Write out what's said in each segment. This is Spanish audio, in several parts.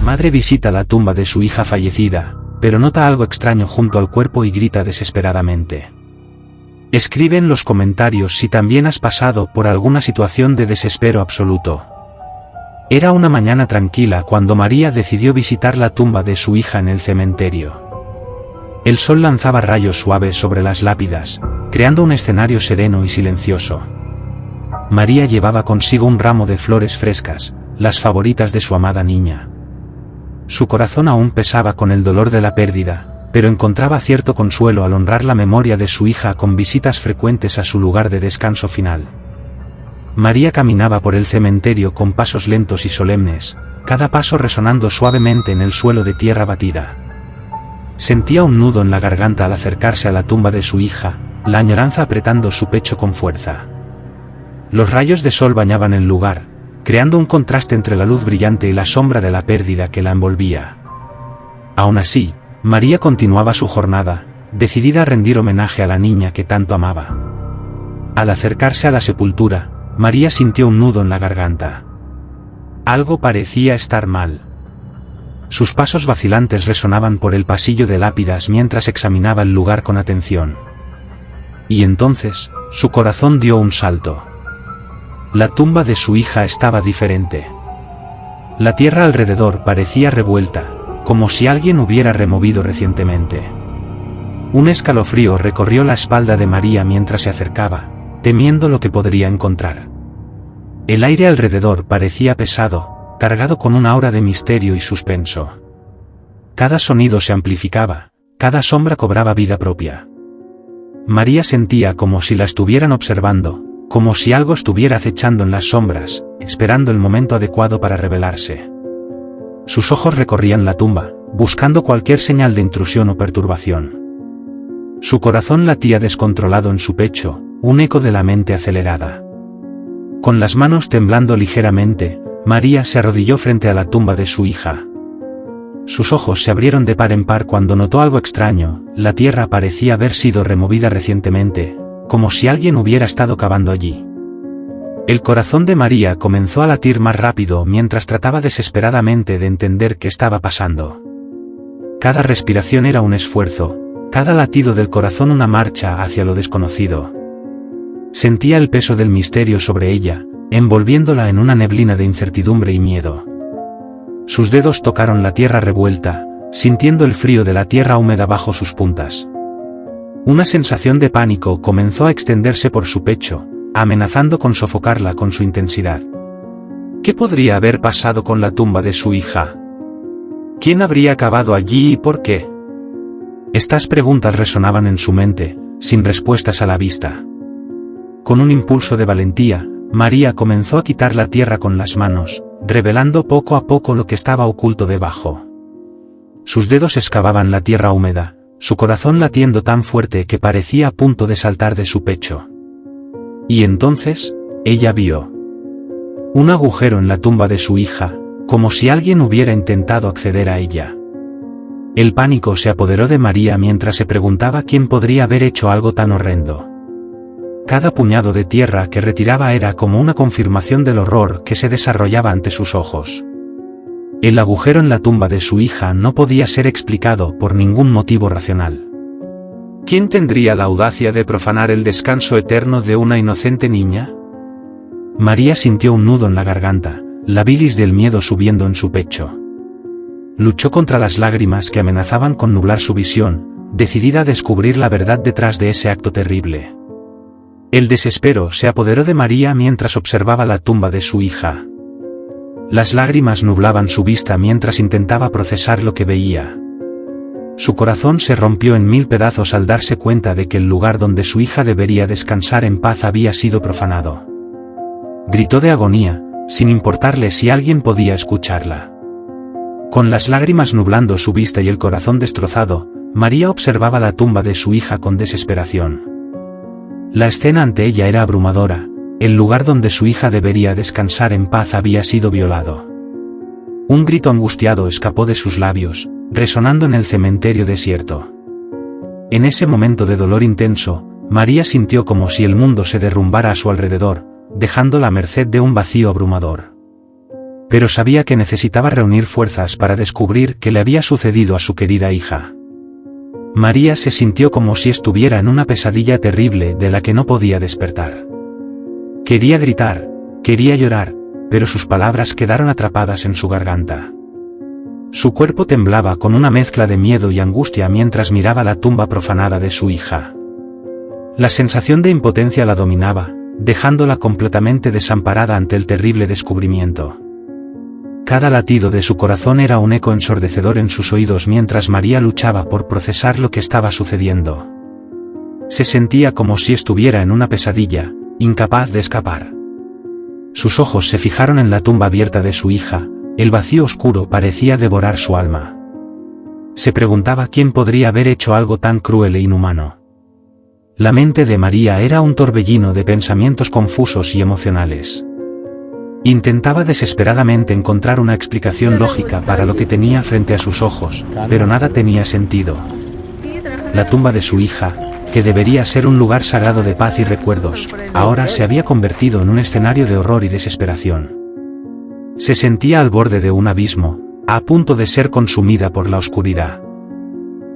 Madre visita la tumba de su hija fallecida, pero nota algo extraño junto al cuerpo y grita desesperadamente. Escribe en los comentarios si también has pasado por alguna situación de desespero absoluto. Era una mañana tranquila cuando María decidió visitar la tumba de su hija en el cementerio. El sol lanzaba rayos suaves sobre las lápidas, creando un escenario sereno y silencioso. María llevaba consigo un ramo de flores frescas, las favoritas de su amada niña. Su corazón aún pesaba con el dolor de la pérdida, pero encontraba cierto consuelo al honrar la memoria de su hija con visitas frecuentes a su lugar de descanso final. María caminaba por el cementerio con pasos lentos y solemnes, cada paso resonando suavemente en el suelo de tierra batida. Sentía un nudo en la garganta al acercarse a la tumba de su hija, la añoranza apretando su pecho con fuerza. Los rayos de sol bañaban el lugar, creando un contraste entre la luz brillante y la sombra de la pérdida que la envolvía. Aún así, María continuaba su jornada, decidida a rendir homenaje a la niña que tanto amaba. Al acercarse a la sepultura, María sintió un nudo en la garganta. Algo parecía estar mal. Sus pasos vacilantes resonaban por el pasillo de lápidas mientras examinaba el lugar con atención. Y entonces, su corazón dio un salto. La tumba de su hija estaba diferente. La tierra alrededor parecía revuelta, como si alguien hubiera removido recientemente. Un escalofrío recorrió la espalda de María mientras se acercaba, temiendo lo que podría encontrar. El aire alrededor parecía pesado, cargado con un aura de misterio y suspenso. Cada sonido se amplificaba, cada sombra cobraba vida propia. María sentía como si la estuvieran observando, como si algo estuviera acechando en las sombras, esperando el momento adecuado para revelarse. Sus ojos recorrían la tumba, buscando cualquier señal de intrusión o perturbación. Su corazón latía descontrolado en su pecho, un eco de la mente acelerada. Con las manos temblando ligeramente, María se arrodilló frente a la tumba de su hija. Sus ojos se abrieron de par en par cuando notó algo extraño. La tierra parecía haber sido removida recientemente, como si alguien hubiera estado cavando allí. El corazón de María comenzó a latir más rápido mientras trataba desesperadamente de entender qué estaba pasando. Cada respiración era un esfuerzo, cada latido del corazón una marcha hacia lo desconocido. Sentía el peso del misterio sobre ella, envolviéndola en una neblina de incertidumbre y miedo. Sus dedos tocaron la tierra revuelta, sintiendo el frío de la tierra húmeda bajo sus puntas. Una sensación de pánico comenzó a extenderse por su pecho, amenazando con sofocarla con su intensidad. ¿Qué podría haber pasado con la tumba de su hija? ¿Quién habría cavado allí y por qué? Estas preguntas resonaban en su mente, sin respuestas a la vista. Con un impulso de valentía, María comenzó a quitar la tierra con las manos, revelando poco a poco lo que estaba oculto debajo. Sus dedos excavaban la tierra húmeda, su corazón latiendo tan fuerte que parecía a punto de saltar de su pecho. Y entonces, ella vio un agujero en la tumba de su hija, como si alguien hubiera intentado acceder a ella. El pánico se apoderó de María mientras se preguntaba quién podría haber hecho algo tan horrendo. Cada puñado de tierra que retiraba era como una confirmación del horror que se desarrollaba ante sus ojos. El agujero en la tumba de su hija no podía ser explicado por ningún motivo racional. ¿Quién tendría la audacia de profanar el descanso eterno de una inocente niña? María sintió un nudo en la garganta, la bilis del miedo subiendo en su pecho. Luchó contra las lágrimas que amenazaban con nublar su visión, decidida a descubrir la verdad detrás de ese acto terrible. El desespero se apoderó de María mientras observaba la tumba de su hija. Las lágrimas nublaban su vista mientras intentaba procesar lo que veía. Su corazón se rompió en mil pedazos al darse cuenta de que el lugar donde su hija debería descansar en paz había sido profanado. Gritó de agonía, sin importarle si alguien podía escucharla. Con las lágrimas nublando su vista y el corazón destrozado, María observaba la tumba de su hija con desesperación. La escena ante ella era abrumadora. El lugar donde su hija debería descansar en paz había sido violado. Un grito angustiado escapó de sus labios, resonando en el cementerio desierto. En ese momento de dolor intenso, María sintió como si el mundo se derrumbara a su alrededor, dejándola a merced de un vacío abrumador. pero sabía que necesitaba reunir fuerzas para descubrir qué le había sucedido a su querida hija. María se sintió como si estuviera en una pesadilla terrible de la que no podía despertar. Quería gritar, quería llorar, pero sus palabras quedaron atrapadas en su garganta. Su cuerpo temblaba con una mezcla de miedo y angustia mientras miraba la tumba profanada de su hija. La sensación de impotencia la dominaba, dejándola completamente desamparada ante el terrible descubrimiento. Cada latido de su corazón era un eco ensordecedor en sus oídos mientras María luchaba por procesar lo que estaba sucediendo. Se sentía como si estuviera en una pesadilla, incapaz de escapar. Sus ojos se fijaron en la tumba abierta de su hija, el vacío oscuro parecía devorar su alma. Se preguntaba quién podría haber hecho algo tan cruel e inhumano. La mente de María era un torbellino de pensamientos confusos y emocionales. Intentaba desesperadamente encontrar una explicación lógica para lo que tenía frente a sus ojos, pero nada tenía sentido. La tumba de su hija, que debería ser un lugar sagrado de paz y recuerdos, ahora se había convertido en un escenario de horror y desesperación. Se sentía al borde de un abismo, a punto de ser consumida por la oscuridad.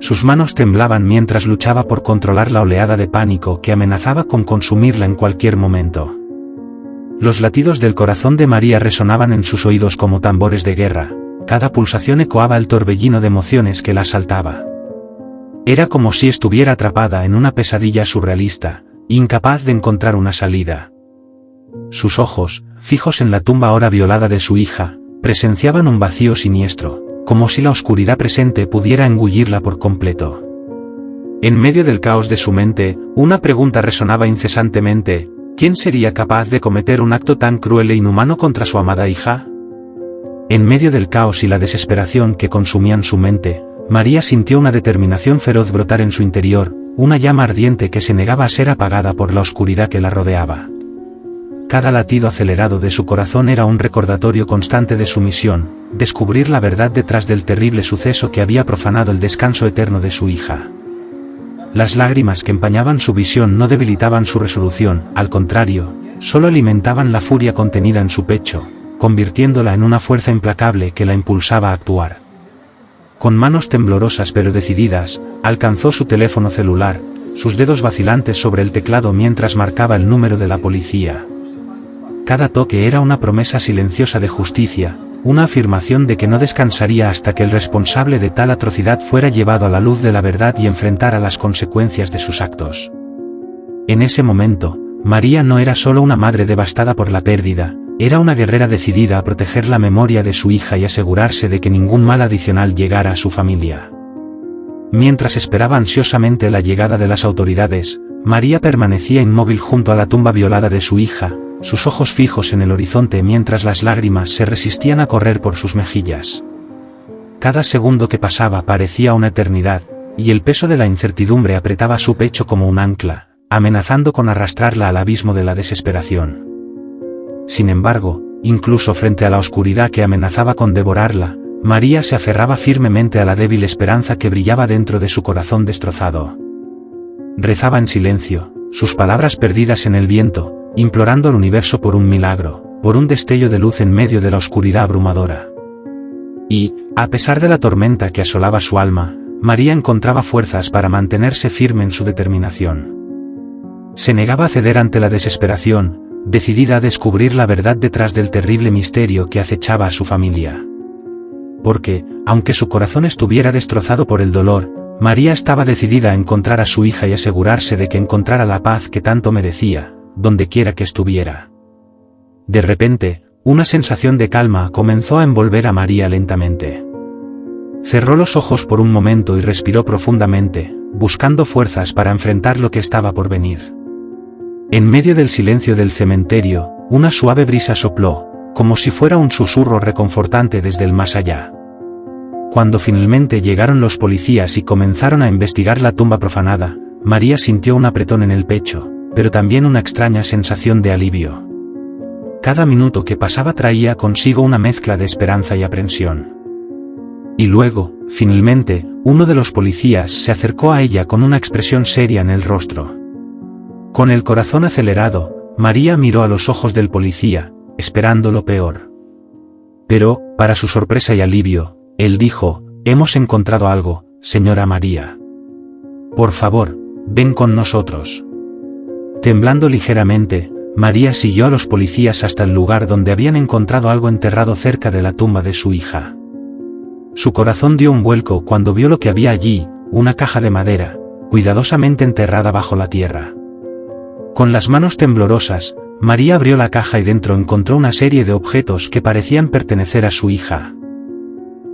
Sus manos temblaban mientras luchaba por controlar la oleada de pánico que amenazaba con consumirla en cualquier momento. Los latidos del corazón de María resonaban en sus oídos como tambores de guerra, cada pulsación ecoaba el torbellino de emociones que la asaltaba. Era como si estuviera atrapada en una pesadilla surrealista, incapaz de encontrar una salida. Sus ojos, fijos en la tumba ahora violada de su hija, presenciaban un vacío siniestro, como si la oscuridad presente pudiera engullirla por completo. En medio del caos de su mente, una pregunta resonaba incesantemente: ¿quién sería capaz de cometer un acto tan cruel e inhumano contra su amada hija? En medio del caos y la desesperación que consumían su mente, María sintió una determinación feroz brotar en su interior, una llama ardiente que se negaba a ser apagada por la oscuridad que la rodeaba. Cada latido acelerado de su corazón era un recordatorio constante de su misión, descubrir la verdad detrás del terrible suceso que había profanado el descanso eterno de su hija. Las lágrimas que empañaban su visión no debilitaban su resolución, al contrario, solo alimentaban la furia contenida en su pecho, convirtiéndola en una fuerza implacable que la impulsaba a actuar. Con manos temblorosas pero decididas, alcanzó su teléfono celular, sus dedos vacilantes sobre el teclado mientras marcaba el número de la policía. Cada toque era una promesa silenciosa de justicia, una afirmación de que no descansaría hasta que el responsable de tal atrocidad fuera llevado a la luz de la verdad y enfrentara las consecuencias de sus actos. En ese momento, María no era solo una madre devastada por la pérdida, era una guerrera decidida a proteger la memoria de su hija y asegurarse de que ningún mal adicional llegara a su familia. Mientras esperaba ansiosamente la llegada de las autoridades, María permanecía inmóvil junto a la tumba violada de su hija, sus ojos fijos en el horizonte mientras las lágrimas se resistían a correr por sus mejillas. Cada segundo que pasaba parecía una eternidad, y el peso de la incertidumbre apretaba su pecho como un ancla, amenazando con arrastrarla al abismo de la desesperación. Sin embargo, incluso frente a la oscuridad que amenazaba con devorarla, María se aferraba firmemente a la débil esperanza que brillaba dentro de su corazón destrozado. Rezaba en silencio, sus palabras perdidas en el viento, implorando al universo por un milagro, por un destello de luz en medio de la oscuridad abrumadora. Y, a pesar de la tormenta que asolaba su alma, María encontraba fuerzas para mantenerse firme en su determinación. Se negaba a ceder ante la desesperación, decidida a descubrir la verdad detrás del terrible misterio que acechaba a su familia. Porque, aunque su corazón estuviera destrozado por el dolor, María estaba decidida a encontrar a su hija y asegurarse de que encontrara la paz que tanto merecía, donde quiera que estuviera. De repente, una sensación de calma comenzó a envolver a María lentamente. Cerró los ojos por un momento y respiró profundamente, buscando fuerzas para enfrentar lo que estaba por venir. En medio del silencio del cementerio, una suave brisa sopló, como si fuera un susurro reconfortante desde el más allá. Cuando finalmente llegaron los policías y comenzaron a investigar la tumba profanada, María sintió un apretón en el pecho, pero también una extraña sensación de alivio. Cada minuto que pasaba traía consigo una mezcla de esperanza y aprensión. Y luego, finalmente, uno de los policías se acercó a ella con una expresión seria en el rostro. Con el corazón acelerado, María miró a los ojos del policía, esperando lo peor. Pero, para su sorpresa y alivio, él dijo: «Hemos encontrado algo, señora María. Por favor, ven con nosotros». Temblando ligeramente, María siguió a los policías hasta el lugar donde habían encontrado algo enterrado cerca de la tumba de su hija. Su corazón dio un vuelco cuando vio lo que había allí, una caja de madera, cuidadosamente enterrada bajo la tierra. Con las manos temblorosas, María abrió la caja y dentro encontró una serie de objetos que parecían pertenecer a su hija.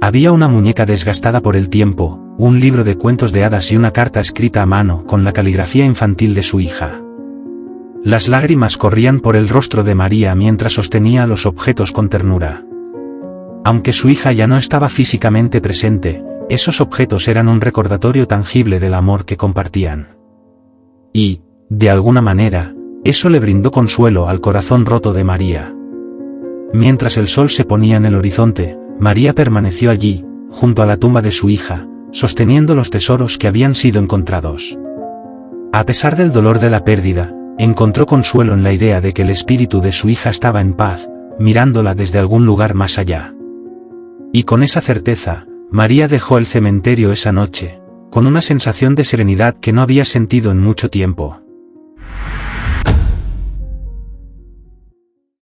Había una muñeca desgastada por el tiempo, un libro de cuentos de hadas y una carta escrita a mano con la caligrafía infantil de su hija. Las lágrimas corrían por el rostro de María mientras sostenía los objetos con ternura. Aunque su hija ya no estaba físicamente presente, esos objetos eran un recordatorio tangible del amor que compartían. Y, de alguna manera, eso le brindó consuelo al corazón roto de María. Mientras el sol se ponía en el horizonte, María permaneció allí, junto a la tumba de su hija, sosteniendo los tesoros que habían sido encontrados. A pesar del dolor de la pérdida, encontró consuelo en la idea de que el espíritu de su hija estaba en paz, mirándola desde algún lugar más allá. Y con esa certeza, María dejó el cementerio esa noche, con una sensación de serenidad que no había sentido en mucho tiempo.